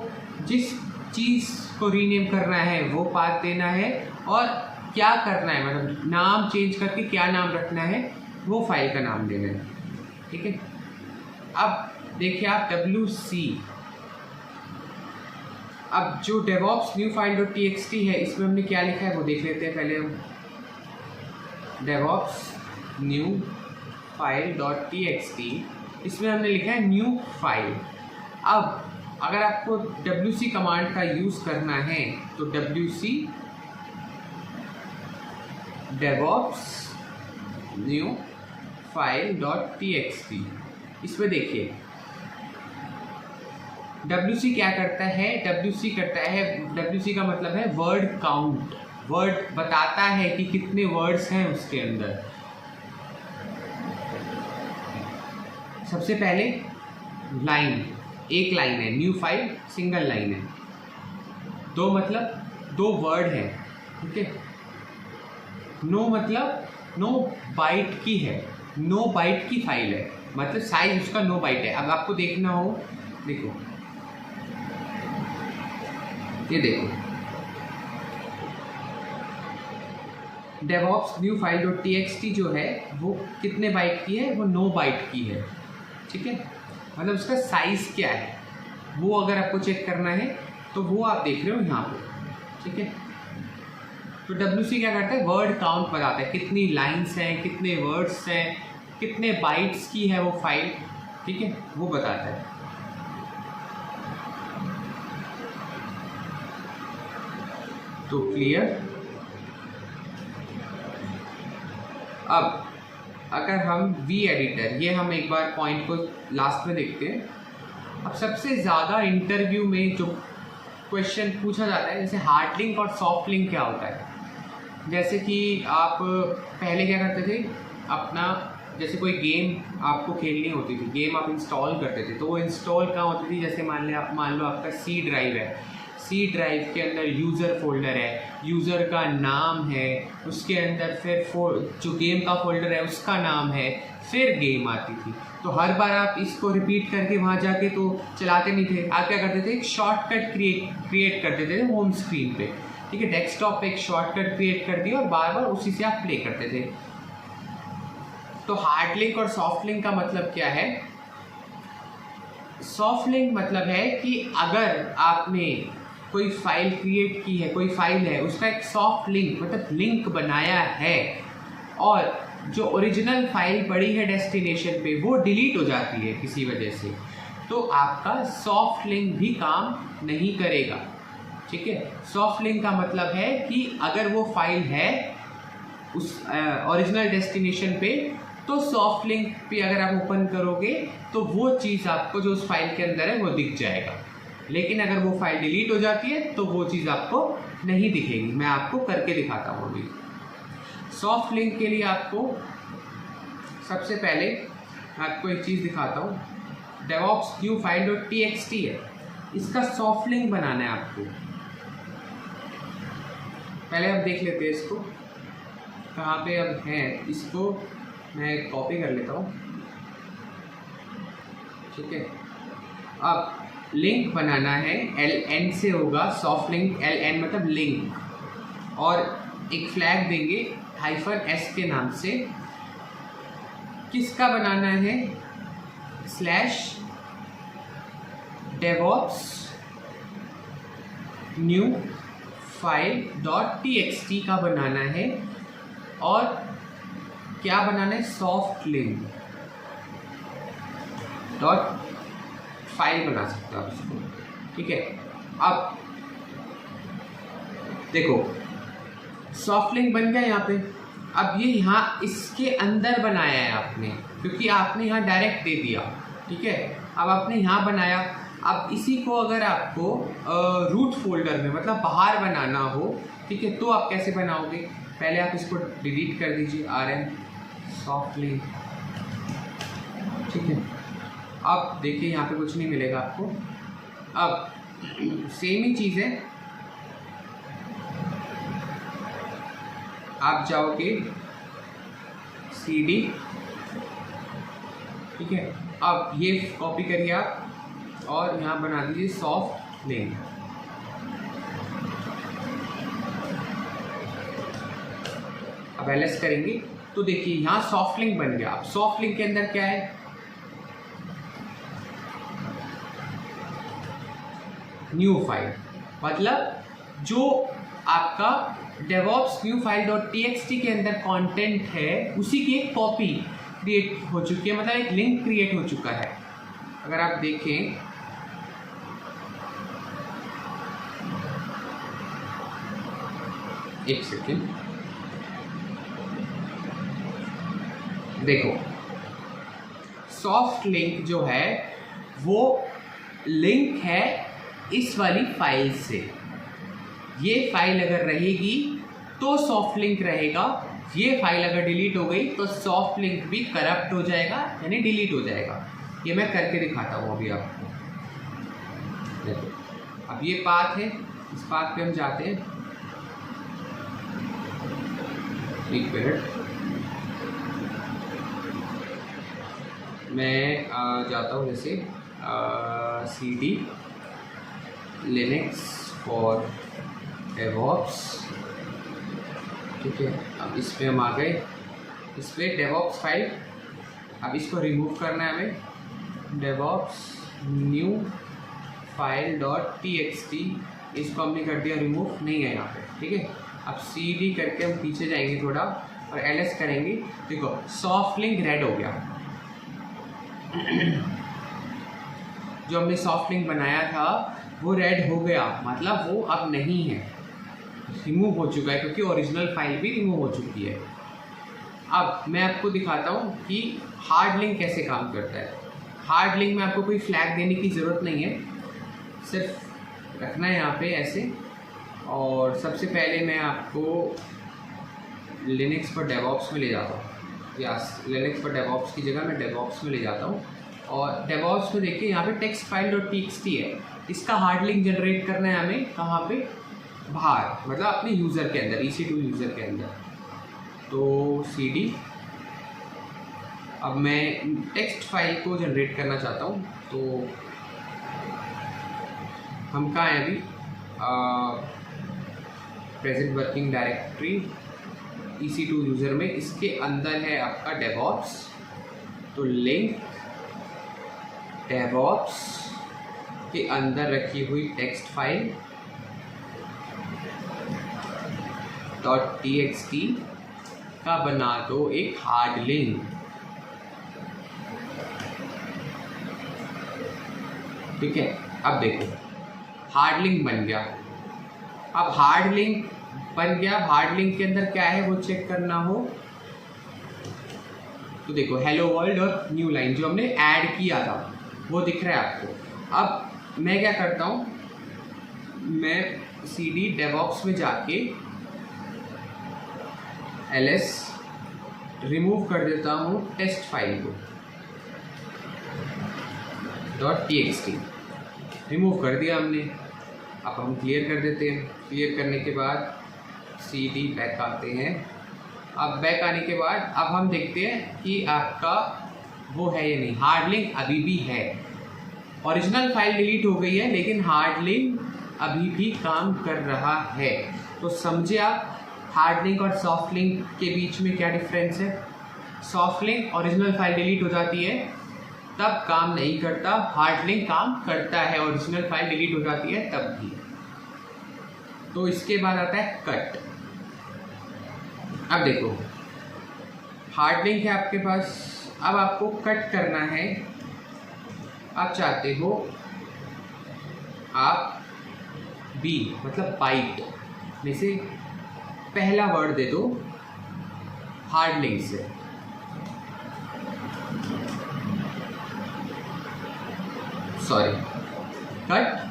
जिस चीज़ को रीनेम करना है वो पाथ देना है, और क्या करना है मतलब नाम चेंज करके क्या नाम रखना है वो फाइल का नाम देना है। ठीक है, अब देखिए आप wc, अब जो DevOps new file dot txt है इसमें हमने क्या लिखा है वो देख लेते हैं पहले हम। DevOps new file dot txt, इसमें हमने लिखा है न्यू फाइल। अब अगर आपको wc कमांड का यूज़ करना है तो wc DevOps new file dot txt, इसमें देखिए wc क्या करता है, wc करता है, wc का मतलब है वर्ड काउंट, वर्ड बताता है कि कितने वर्ड्स हैं उसके अंदर। सबसे पहले लाइन, एक लाइन है, न्यू फाइल सिंगल लाइन है, दो मतलब दो वर्ड है। ठीक है, नो मतलब नो बाइट की है, नो बाइट की फाइल है, मतलब साइज उसका 9 बाइट है। अब आपको देखना हो, देखो ये देखो DevOps new file dot txt जो है वो कितने बाइट की है, वो 9 बाइट की है। ठीक है, मतलब उसका साइज क्या है वो अगर आपको चेक करना है तो वो आप देख रहे हो यहाँ पे। ठीक है, तो wc क्या करता है, वर्ड काउंट बताता है, कितनी लाइन्स हैं, कितने वर्ड्स हैं, कितने बाइट्स की है वो फाइल। ठीक है, वो बताता है। तो क्लियर। अब अगर हम वी एडिटर, ये हम एक बार पॉइंट को लास्ट में देखते हैं। अब सबसे ज़्यादा इंटरव्यू में जो क्वेश्चन पूछा जाता है, जैसे हार्ड लिंक और सॉफ्ट लिंक क्या होता है। जैसे कि आप पहले क्या करते थे, अपना जैसे कोई गेम आपको खेलनी होती थी, गेम आप इंस्टॉल करते थे, तो वो इंस्टॉल कहाँ होती थी, जैसे मान लो आपका सी ड्राइव है, सी ड्राइव के अंदर यूज़र फोल्डर है, यूज़र का नाम है, उसके अंदर फिर जो गेम का फोल्डर है उसका नाम है, फिर गेम आती थी। तो हर बार आप इसको रिपीट करके वहाँ जाके तो चलाते नहीं थे। आप क्या करते थे, एक शॉर्टकट क्रिएट कर देते थे होम स्क्रीन पे, ठीक है। डेस्कटॉप पे एक शॉर्टकट क्रिएट कर दिया और बार बार उसी से आप प्ले करते थे। तो हार्ड लिंक और सॉफ्ट लिंक का मतलब क्या है? सॉफ्ट लिंक मतलब है कि अगर आपने कोई फाइल क्रिएट की है, कोई फाइल है, उसका एक सॉफ्ट लिंक मतलब लिंक बनाया है और जो ओरिजिनल फाइल पड़ी है डेस्टिनेशन पे वो डिलीट हो जाती है किसी वजह से, तो आपका सॉफ्ट लिंक भी काम नहीं करेगा, ठीक है। सॉफ्ट लिंक का मतलब है कि अगर वो फाइल है उस ओरिजिनल डेस्टिनेशन पे, तो सॉफ्ट लिंक पे अगर आप ओपन करोगे तो वो चीज़ आपको जो उस फाइल के अंदर है वो दिख जाएगा। लेकिन अगर वो फाइल डिलीट हो जाती है तो वो चीज़ आपको नहीं दिखेगी। मैं आपको करके दिखाता हूँ अभी। सॉफ्ट लिंक के लिए आपको सबसे पहले मैं आपको एक चीज़ दिखाता हूँ। DevOps न्यू file.txt है, इसका सॉफ्ट लिंक बनाना है आपको। पहले आप देख लेते हैं इसको कहाँ पे अब है। इसको मैं कॉपी कर लेता हूँ, ठीक है। अब लिंक बनाना है, LN से होगा सॉफ्ट लिंक। LN मतलब लिंक, और एक फ्लैग देंगे -s के नाम से। किसका बनाना है? /DevOps न्यू file.txt का बनाना है। और क्या बनाना है? सॉफ्ट लिंक डॉट फाइल बना सकते हो आप इसको, ठीक है। अब देखो सॉफ्ट लिंक बन गया यहाँ पे। अब ये यहाँ इसके अंदर बनाया है आपने, क्योंकि आपने यहाँ डायरेक्ट दे दिया, ठीक है। अब आपने यहाँ बनाया। अब इसी को अगर आपको रूट फोल्डर में मतलब बाहर बनाना हो, ठीक है, तो आप कैसे बनाओगे? पहले आप इसको डिलीट कर दीजिए, RM सॉफ्ट लिंक, ठीक है। अब देखिए यहाँ पे कुछ नहीं मिलेगा आपको। अब सेम ही चीज़ है, आप जाओगे CD, ठीक है। अब ये कॉपी करिए आप और यहाँ बना दीजिए सॉफ्ट लिंक। अब LS करेंगे तो देखिए यहाँ सॉफ्ट लिंक बन गया। अब सॉफ्ट लिंक के अंदर क्या है? न्यू फाइल, मतलब जो आपका DevOps न्यू file.txt के अंदर कंटेंट है उसी की एक कॉपी क्रिएट हो चुकी है, मतलब एक लिंक क्रिएट हो चुका है। अगर आप देखें एक सेकेंड, देखो सॉफ्ट लिंक जो है वो लिंक है इस वाली फाइल से। ये फाइल अगर रहेगी तो सॉफ्ट लिंक रहेगा, ये फाइल अगर डिलीट हो गई तो सॉफ्ट लिंक भी करप्ट हो जाएगा, यानी डिलीट हो जाएगा। ये मैं करके दिखाता हूँ अभी आपको। देखो अब ये पाथ है, इस पाथ पे हम जाते हैं। एक मिनट, मैं जाता हूँ जैसे CD लिनक्स फॉर DevOps, ठीक है। अब इस पर हम आ गए, इस पर DevOps फाइल। अब इसको रिमूव करना है हमें। DevOps न्यू file.txt, इसको हमने कर दिया रिमूव, नहीं है यहाँ पे, ठीक है। अब CD करके हम पीछे जाएंगे थोड़ा और LS करेंगे। देखो सॉफ्ट लिंक रेड हो गया। जो हमने सॉफ्ट लिंक बनाया था वो रेड हो गया, मतलब वो अब नहीं है, रिमूव हो चुका है, क्योंकि ओरिजिनल फाइल भी रिमूव हो चुकी है। अब मैं आपको दिखाता हूँ कि हार्ड लिंक कैसे काम करता है। हार्ड लिंक में आपको कोई फ्लैग देने की ज़रूरत नहीं है, सिर्फ रखना है यहाँ पे ऐसे। और सबसे पहले मैं आपको लिनक्स पर DevOps में ले जाता हूँ, या लिनक्स पर DevOps की जगह मैं DevOps में ले जाता हूँ। और डेवॉप्स में देखिए यहाँ पे टेक्स्ट फाइल डॉट टीएक्सटी है, इसका हार्ड लिंक जनरेट करना है हमें कहाँ पे, बाहर, मतलब अपने यूज़र के अंदर, EC2 यूज़र के अंदर। तो CD, अब मैं टेक्स्ट फाइल को जनरेट करना चाहता हूँ, तो हम कहाँ हैं अभी, present working directory EC2 user में, इसके अंदर है आपका डेवॉप्स। तो लिंक डेवॉप्स के अंदर रखी हुई टेक्स्ट फाइल .txt का बना दो एक हार्ड लिंक। ठीक है, अब देखो हार्ड लिंक बन गया। अब हार्ड लिंक बन गया, हार्ड लिंक के अंदर क्या है वो चेक करना हो तो देखो हेलो वर्ल्ड और न्यू लाइन जो हमने ऐड किया था वो दिख रहा है आपको। अब मैं क्या करता हूँ, मैं CD डेवॉप्स में जाके ls रिमूव कर देता हूँ टेक्स्ट फाइल को .txt, रिमूव कर दिया हमने। अब हम क्लियर कर देते हैं। क्लियर करने के बाद CD बैक आते हैं। अब बैक आने के बाद अब हम देखते हैं कि आपका वो है या नहीं, हार्ड लिंक अभी भी है। ओरिजिनल फाइल डिलीट हो गई है लेकिन हार्ड लिंक अभी भी काम कर रहा है। तो समझे आप हार्ड लिंक और सॉफ्ट लिंक के बीच में क्या डिफरेंस है। Soft link original file delete हो जाती है तब काम नहीं करता, हार्ड लिंक काम करता है, ओरिजिनल फाइल डिलीट हो जाती है तब भी। तो इसके बाद आता है कट। अब देखो हार्ड लिंक है आपके पास, अब आपको कट करना है। आप चाहते हो आप बी मतलब बाइट में से पहला वर्ड दे दो हार्ड लिंक से। सॉरी, कट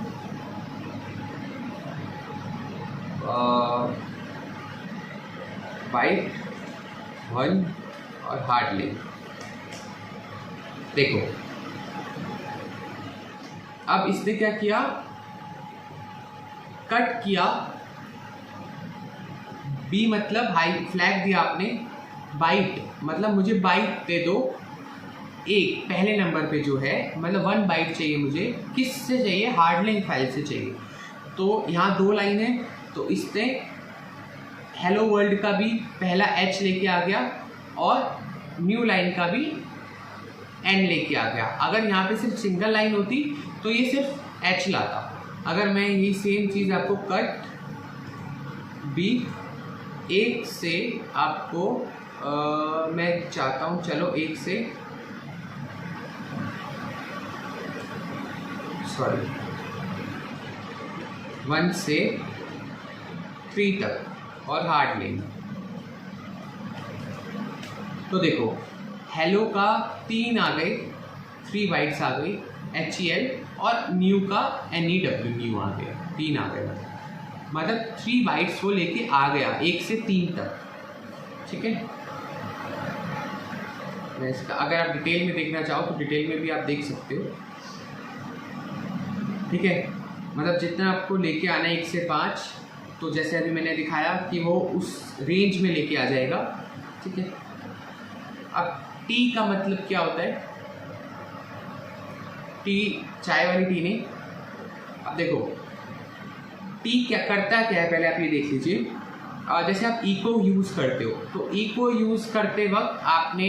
बाइट 1 और हार्ड लिंक। देखो अब इसने क्या किया, कट किया, बी मतलब हाई फ्लैग दिया आपने, बाइट मतलब मुझे बाइट दे दो एक पहले नंबर पे जो है, मतलब 1 बाइट चाहिए मुझे। किससे चाहिए, हार्ड लिंक फाइल से चाहिए। तो यहाँ 2 लाइन है तो इसने हेलो वर्ल्ड का भी पहला H लेके आ गया और न्यू लाइन का भी N लेके आ गया। अगर यहाँ पे सिर्फ सिंगल लाइन होती तो ये सिर्फ H लाता। अगर मैं यही सेम चीज़ आपको कट बी एक से आपको मैं चाहता हूँ, चलो एक से सॉरी 1 से 3 तक और हार्ड लिंक। तो देखो हेलो का 3 आ गए, 3 बाइट्स आ गई HEL, और न्यू का NEW न्यू आ गया, 3 आ गए, मतलब 3 बाइट्स वो लेके आ गया 1 से 3 तक। ठीक है, मैं इसका अगर आप डिटेल में देखना चाहो तो डिटेल में भी आप देख सकते हो। ठीक है, मतलब जितना आपको लेके आना है 1 से 5, तो जैसे अभी मैंने दिखाया कि वो उस रेंज में लेके आ जाएगा। ठीक है, अब टी का मतलब क्या होता है, टी चाय वाली टी नहीं। अब देखो टी क्या करता क्या है, पहले आप ये देख लीजिए। जैसे आप इको यूज़ करते हो तो इको यूज़ करते वक्त आपने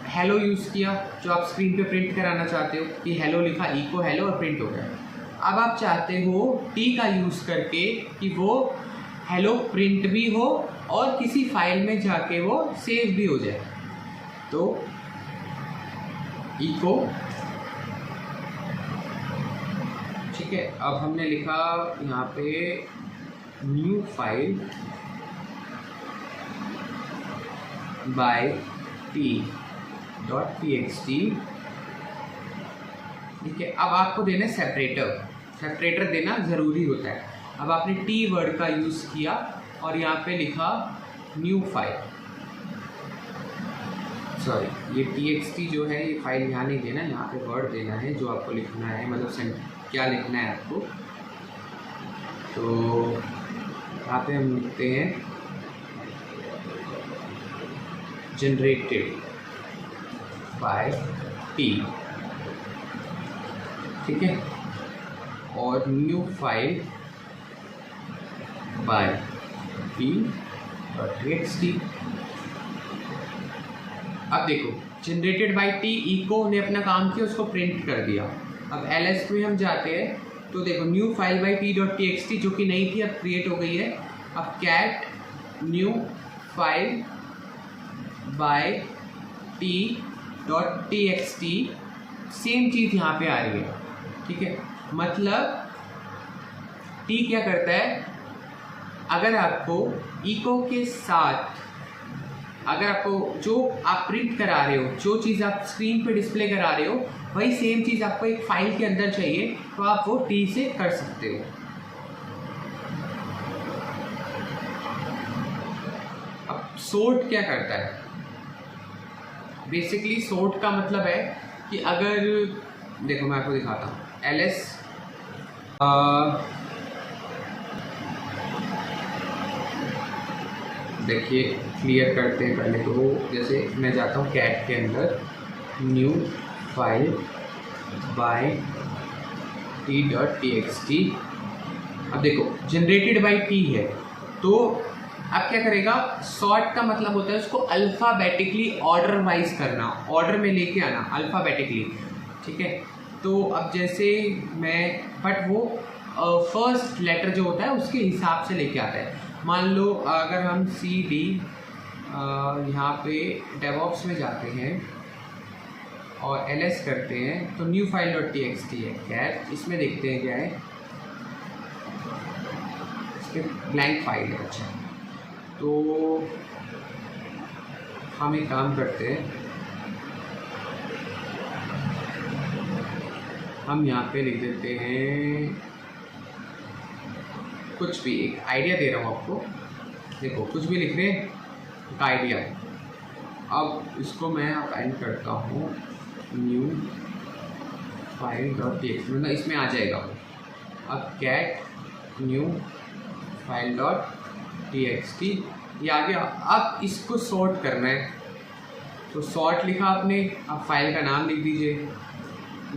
हेलो यूज़ किया, जो आप स्क्रीन पे प्रिंट कराना चाहते हो कि हेलो लिखा, इको हेलो और प्रिंट हो गया। अब आप चाहते हो टी का यूज़ करके कि वो हेलो प्रिंट भी हो और किसी फाइल में जाके वो सेव भी हो जाए। तो इको, ठीक है, अब हमने लिखा यहाँ पे न्यू फाइल बाय t.txt। ठीक है, अब आपको देना सेपरेटर देना ज़रूरी होता है। अब आपने टी वर्ड का यूज़ किया और यहाँ पे लिखा न्यू फाइल सॉरी, ये txt जो है ये फाइल यहाँ नहीं देना, यहाँ पे वर्ड देना है जो आपको लिखना है, मतलब क्या लिखना है आपको। तो यहाँ पे हम लिखते हैं जनरेटेड बाय टी, ठीक है, और न्यू फाइल बाय t.txt। अब देखो जनरेटेड बाय टी, इको ने अपना काम किया, उसको प्रिंट कर दिया। अब ls में हम जाते हैं तो देखो न्यू फाइल बाय t.txt जो कि नहीं थी अब क्रिएट हो गई है। अब cat new file by t.txt, same चीज़ यहाँ पे आ रही है, ठीक है। मतलब t क्या करता है, अगर आपको इको के साथ, अगर आपको जो आप प्रिंट करा रहे हो, जो चीज़ आप स्क्रीन पे डिस्प्ले करा रहे हो, वही सेम चीज़ आपको एक फाइल के अंदर चाहिए तो आप वो टी से कर सकते हो। अब सोर्ट क्या करता है, बेसिकली सोर्ट का मतलब है कि अगर देखो मैं आपको दिखाता हूँ, ls देखिए क्लियर करते हैं पहले। तो जैसे मैं जाता हूँ कैट के अंदर न्यू फाइल बाय t.txt। अब देखो जनरेटेड बाय टी है, तो अब क्या करेगा, सॉर्ट का मतलब होता है उसको अल्फ़ाबेटिकली ऑर्डर वाइज करना, ऑर्डर में लेके आना अल्फ़ाबेटिकली, ठीक है। तो अब जैसे मैं, बट वो फर्स्ट लेटर जो होता है उसके हिसाब से लेके आता है। मान लो अगर हम cd यहाँ पे डेवऑप्स में जाते हैं और ls करते हैं तो न्यू फाइल .txt है कैट, इसमें देखते हैं क्या है, इसके ब्लैंक फाइल है। अच्छा, तो हम एक काम करते हैं, हम यहाँ पे लिख देते हैं कुछ भी, एक आइडिया दे रहा हूँ आपको, देखो कुछ भी लिख रहे हैं, एक आइडिया। अब इसको मैं असाइन करता हूँ न्यू फाइल .txt, मतलब इसमें आ जाएगा। अब कैट न्यू फाइल .txt ये आ गया। अब इसको सॉर्ट करना है, तो सॉर्ट लिखा आपने, अब फाइल का नाम लिख दीजिए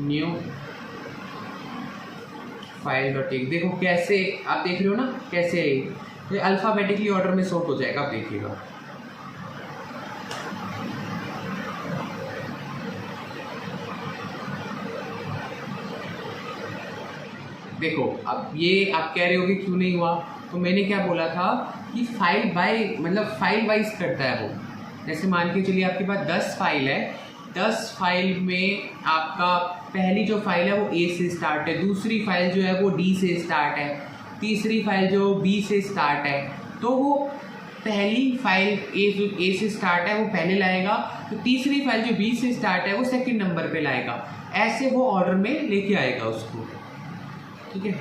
न्यू फाइल .txt। देखो कैसे, आप देख रहे हो ना कैसे तो अल्फ़ाबेटिकली ऑर्डर में सॉर्ट हो जाएगा, आप देखिएगा। देखो अब ये आप कह रहे हो कि क्यों नहीं हुआ, तो मैंने क्या बोला था कि फाइल बाय मतलब फाइल वाइज करता है वो। जैसे मान के चलिए आपके पास 10 फाइल है, 10 फाइल में आपका पहली जो फाइल है वो A से स्टार्ट है, दूसरी फाइल जो है वो D से स्टार्ट है, तीसरी फाइल जो B से स्टार्ट है, तो वो पहली फाइल A से स्टार्ट है वो पहले लाएगा, तो तीसरी फाइल जो B से स्टार्ट है वो सेकंड नंबर पे लाएगा। ऐसे वो ऑर्डर में लेके आएगा उसको, ठीक है।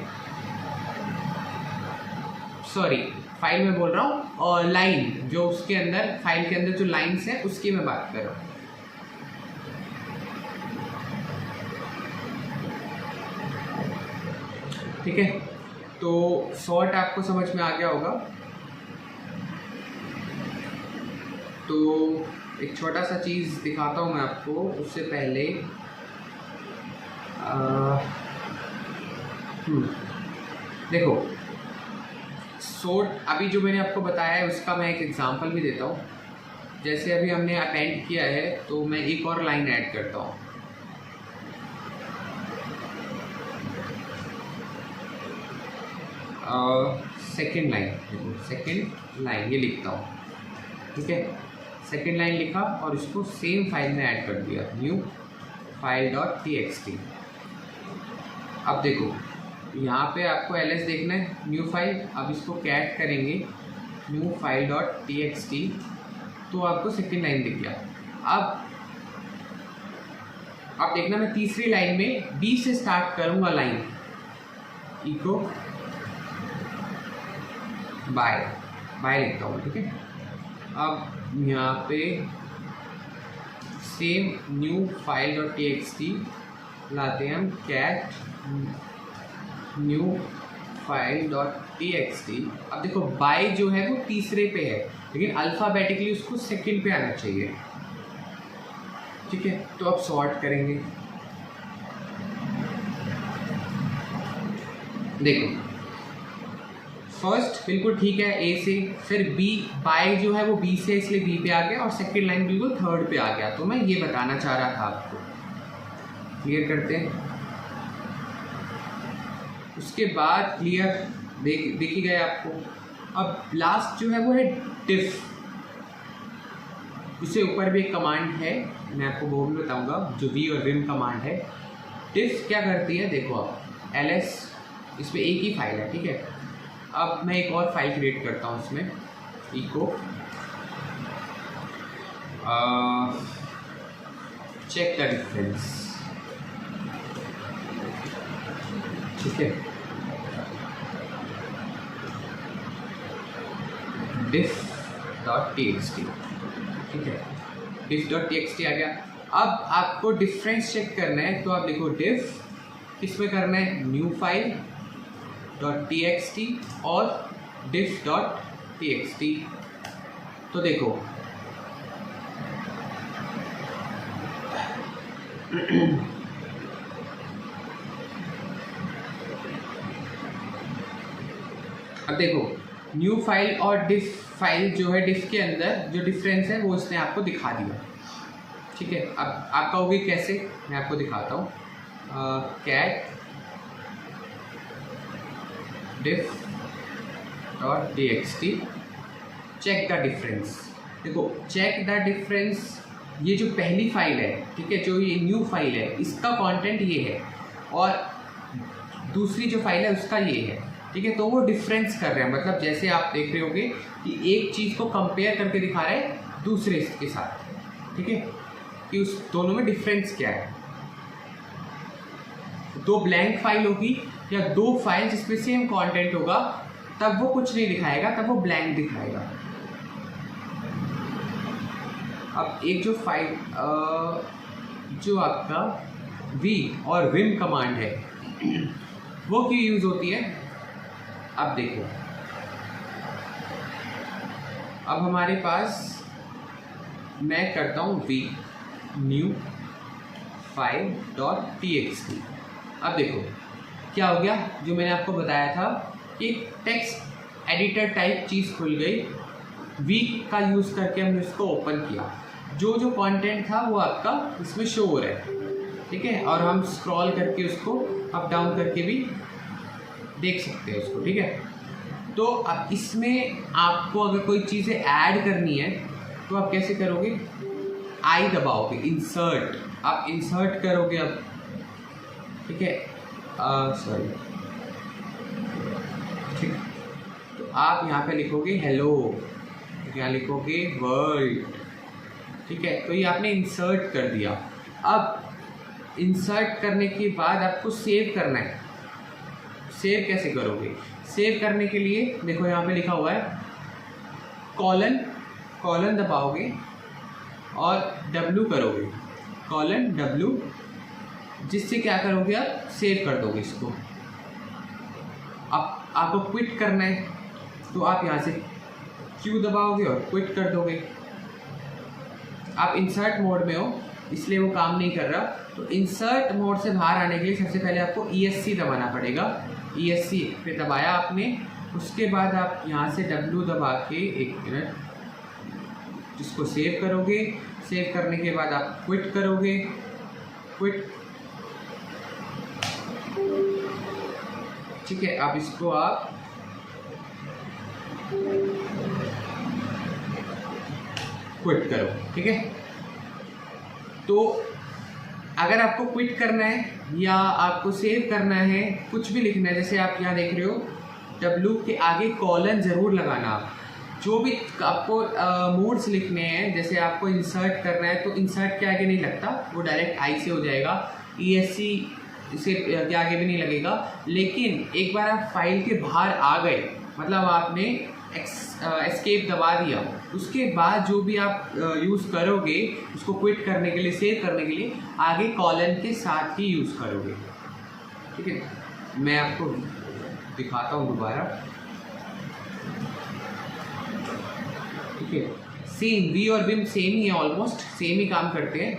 सॉरी, फाइल में बोल रहा हूँ, और लाइन जो उसके अंदर फाइल के अंदर जो लाइन्स है उसकी मैं बात कर रहा हूँ। ठीक है, तो सॉर्ट आपको समझ में आ गया होगा। तो एक छोटा सा चीज़ दिखाता हूँ मैं आपको, उससे पहले देखो सॉर्ट अभी जो मैंने आपको बताया है उसका मैं एक एग्जांपल भी देता हूँ। जैसे अभी हमने अपेंड किया है तो मैं एक और लाइन ऐड करता हूँ। सेकेंड लाइन ये लिखता हूँ, ठीक है। सेकेंड लाइन लिखा और इसको सेम फाइल में ऐड कर दिया, न्यू फाइल .txt। अब देखो यहाँ पे आपको ls देखना है, न्यू फाइल। अब इसको कैट करेंगे न्यू फाइल .txt, तो आपको सेकेंड लाइन दिख गया। अब देखना मैं तीसरी लाइन में B से स्टार्ट करूँगा लाइन, इको बाय लिखता हूँ, ठीक है। अब यहाँ पे same new file dot txt लाते हैं हम cat new file dot txt। अब देखो बाय जो है वो तीसरे पे है, लेकिन अल्फ़ाबेटिकली उसको सेकंड पे आना चाहिए। ठीक है, तो अब सॉर्ट करेंगे। देखो फर्स्ट बिल्कुल ठीक है ए से, फिर बी बाय जो है वो बी से इसलिए बी पे आ गया, और सेकंड लाइन बिल्कुल थर्ड पे आ गया। तो मैं ये बताना चाह रहा था आपको, क्लियर करते हैं। उसके बाद क्लियर देखी गए आपको। अब लास्ट जो है वो है डिफ, उससे ऊपर भी एक कमांड है, मैं आपको वो भी बताऊंगा, जो वी और विम कमांड है। डिफ क्या करती है, देखो आप ls, इसमें एक ही फाइल है, ठीक है। अब मैं एक और फाइल क्रिएट करता हूँ इसमें, इको चेक द डिफरेंस, ठीक है। diff डॉट txt, ठीक है, diff डॉट txt आ गया। अब आपको डिफरेंस चेक करना है, तो आप लिखो diff, किसमें करना है, न्यू फाइल डॉट txt और diff डॉट txt। तो देखो अब देखो न्यू फाइल और डिफ फाइल जो है, डिफ के अंदर जो डिफरेंस है वो इसने आपको दिखा दिया, ठीक है। अब आप कहोगे कैसे, मैं आपको दिखाता हूँ। Cat diff dot txt check the difference. देखो चेक द डिफरेंस, ये जो पहली फाइल है, ठीक है, जो ये न्यू फाइल है, इसका कंटेंट ये है, और दूसरी जो फाइल है उसका ये है, ठीक है। तो वो डिफरेंस कर रहे हैं, मतलब जैसे आप देख रहे होगे कि एक चीज़ को कंपेयर करके दिखा रहे हैं दूसरे के साथ, ठीक है, कि उस दोनों में डिफरेंस क्या है। दो ब्लैंक फाइल होगी या दो फाइल जिसमें सेम कंटेंट होगा, तब वो कुछ नहीं दिखाएगा, तब वो ब्लैंक दिखाएगा। अब एक जो फाइल जो आपका वी और विम कमांड है, वो क्यों यूज़ होती है, अब देखो। अब हमारे पास, मैं करता हूँ vi new file dot txt। अब देखो क्या हो गया, जो मैंने आपको बताया था कि टेक्स्ट एडिटर टाइप चीज़ खुल गई, वी का यूज़ करके हमने इसको ओपन किया, जो जो कंटेंट था वो आपका इसमें शो हो रहा है, ठीक है। और हम स्क्रॉल करके उसको अप डाउन करके भी देख सकते हैं उसको, ठीक है। तो अब इसमें आपको अगर कोई चीज़ें ऐड करनी है तो आप कैसे करोगे, आई दबाओगे, इंसर्ट, आप इंसर्ट करोगे अब, ठीक है, सॉरी, ठीक। तो आप यहाँ पे लिखोगे हेलो, यहाँ लिखोगे वर्ल्ड, ठीक है। तो ये आपने इंसर्ट कर दिया। अब इंसर्ट करने के बाद आपको सेव करना है। सेव कैसे करोगे, सेव करने के लिए देखो यहाँ पे लिखा हुआ है कॉलन, कॉलन दबाओगे और W करोगे, कॉलन W, जिससे क्या करोगे, आप सेव कर दोगे इसको। अब आपको क्विट करना है, तो आप यहाँ से Q दबाओगे और क्विट कर दोगे। आप इंसर्ट मोड में हो इसलिए वो काम नहीं कर रहा, तो इंसर्ट मोड से बाहर आने के लिए सबसे पहले आपको ESC दबाना पड़ेगा। ESC पे दबाया आपने, उसके बाद आप यहाँ से W दबा के, एक मिनट, जिसको सेव करोगे। सेव करने के बाद आप क्विट करोगे, क्विट, ठीक है। अब इसको आप क्विट करो, ठीक है। तो अगर आपको क्विट करना है या आपको सेव करना है, कुछ भी लिखना है, जैसे आप यहाँ देख रहे हो W के आगे कॉलन ज़रूर लगाना। जो भी आपको मोड्स लिखने हैं, जैसे आपको इंसर्ट करना है तो इंसर्ट के आगे नहीं लगता, वो डायरेक्ट आई से हो जाएगा। ESC से के आगे भी नहीं लगेगा। लेकिन एक बार आप फाइल के बाहर आ गए, मतलब आपने एस्केप दबा दिया, उसके बाद जो भी आप यूज़ करोगे उसको क्विट करने के लिए, सेव करने के लिए, आगे कॉलन के साथ ही यूज़ करोगे। ठीक है, मैं आपको दिखाता हूँ दोबारा। ठीक है, सेम वी और विम सेम ही है, ऑलमोस्ट सेम ही काम करते हैं।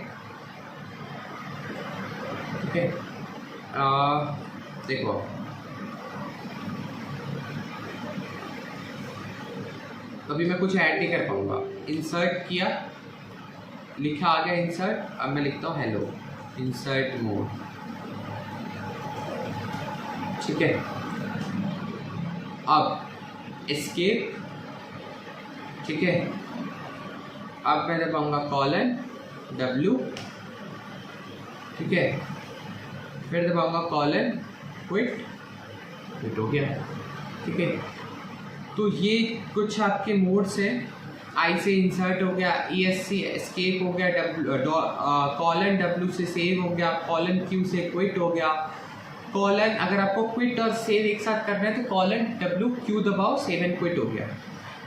ठीक है, देखो अभी मैं कुछ ऐड नहीं कर पाऊंगा। इंसर्ट किया, लिखा आ गया इंसर्ट, अब मैं लिखता हूँ हेलो, इंसर्ट मोड। ठीक है, अब एस्केप। ठीक है, अब मैं दबाऊंगा कॉलन W। ठीक है, फिर दबाऊंगा कॉलन क्विट, क्विट हो गया। ठीक है, तो ये कुछ आपके मोड्स हैं। आई से इंसर्ट हो गया, ESC एस्केप हो गया, कॉलन W से सेव हो गया, कॉलन Q से क्विट हो गया। कॉलन, अगर आपको क्विट और सेव एक साथ करना है तो कॉलन W Q दबाओ, सेव एंड क्विट हो गया।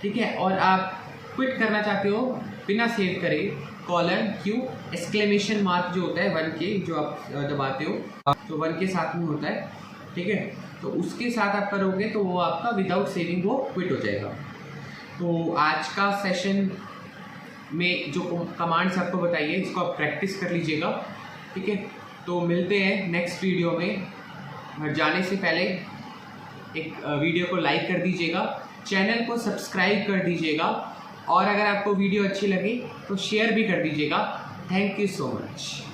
ठीक है, और आप क्विट करना चाहते हो बिना सेव करे, कॉलन Q एक्सक्लेमेशन मार्क जो होता है 1 के, जो आप दबाते हो तो 1 के साथ में होता है। ठीक है, तो उसके साथ आप करोगे तो वो आपका विदाउट सेविंग वो क्विट हो जाएगा। तो आज का सेशन में जो कमांड्स आपको बताइए इसको आप प्रैक्टिस कर लीजिएगा। ठीक है, तो मिलते हैं नेक्स्ट वीडियो में। जाने से पहले एक वीडियो को लाइक कर दीजिएगा, चैनल को सब्सक्राइब कर दीजिएगा, और अगर आपको वीडियो अच्छी लगी तो शेयर भी कर दीजिएगा। Thank you so much.